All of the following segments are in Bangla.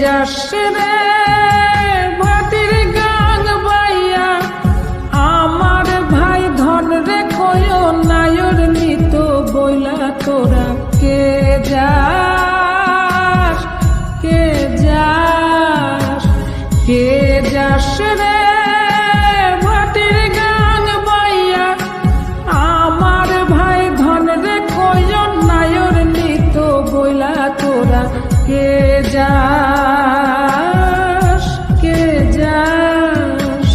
যাস রে ভাটির গান বাইয়া আমার ভাই ধন রে কয় নায়র নিত বইলা তোরা কে যাস কে যাস কে যাস রে ভাটির গান বাইয়া আমার ভাই ধন রে কয় নায়র নিত বইলা তোরা কে যাস কে যাস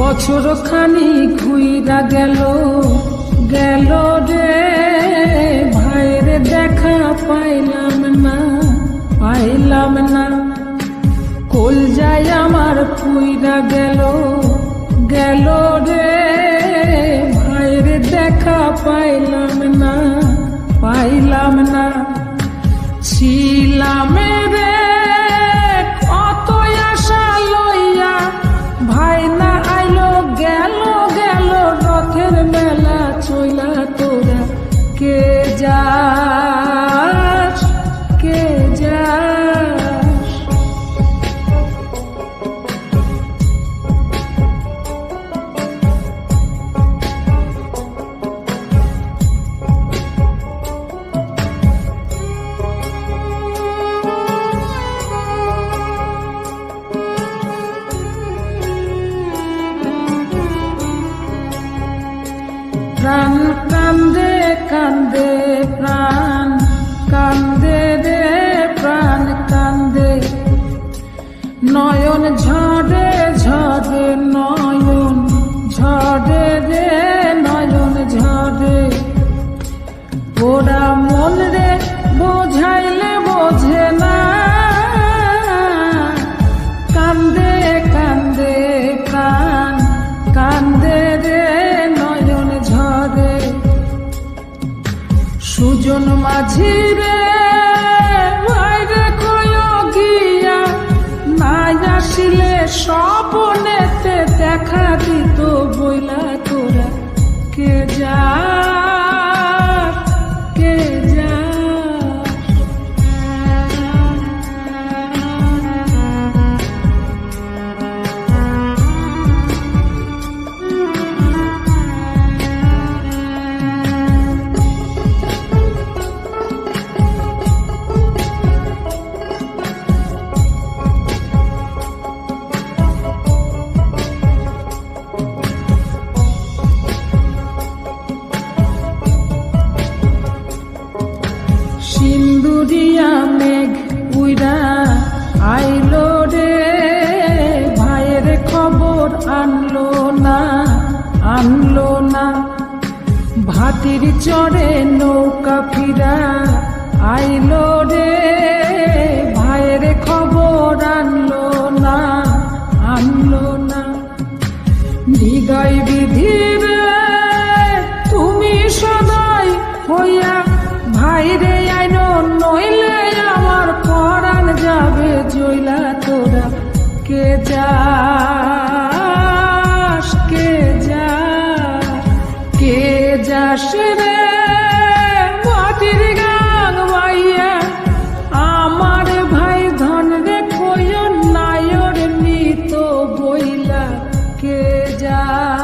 বছর খানি ঘুইরা গেল গেল রে ভাইরে দেখা পাইলাম না কল যায় আমার পুইরা গেল গেল রে ভাইরে দেখা পাইলাম না ছিলাম রে কত আশা লইয়া ভাই না আইলো গেল গেল রথের মেলা চইলা তোরা কে যাস কে যাস প্রাণ কান্দে কান্দে প্রাণ কান্দে রে প্রাণ কান্দে নয়ন ঝরে ঝরে নয়ন ঝরে রে নয়ন ঝরে ওরা মন রে বোঝাইলে বোঝে না কান্দে কান্দে প্রাণ কান্দে রে নয়ন ঝরে সুজন মাঝি রে ভাইরে কয় গিয়া নাই আসিলে স্বপনেতে দেখা দিত বইলা তোরা কে যাস কে যাস সিন্দুরিয়া মেঘ উইরা আইলো রে ভাইয়ের খবর আনলো না ভাটির চড়ে নৌকা ফিরা আইলো রে ভাইয়ের খবর আনলো না হৃদয় বিধির তুমি সদাই হইয়া ভাইরে আইনো নইলে আমার পরাণ যাবে জইলা তোরা কে যাস কে যাস কে যাস রে ভাটির গান বাইয়া আমার ভাই ধন রে কয় নায়র নিত বইলা কে যাস।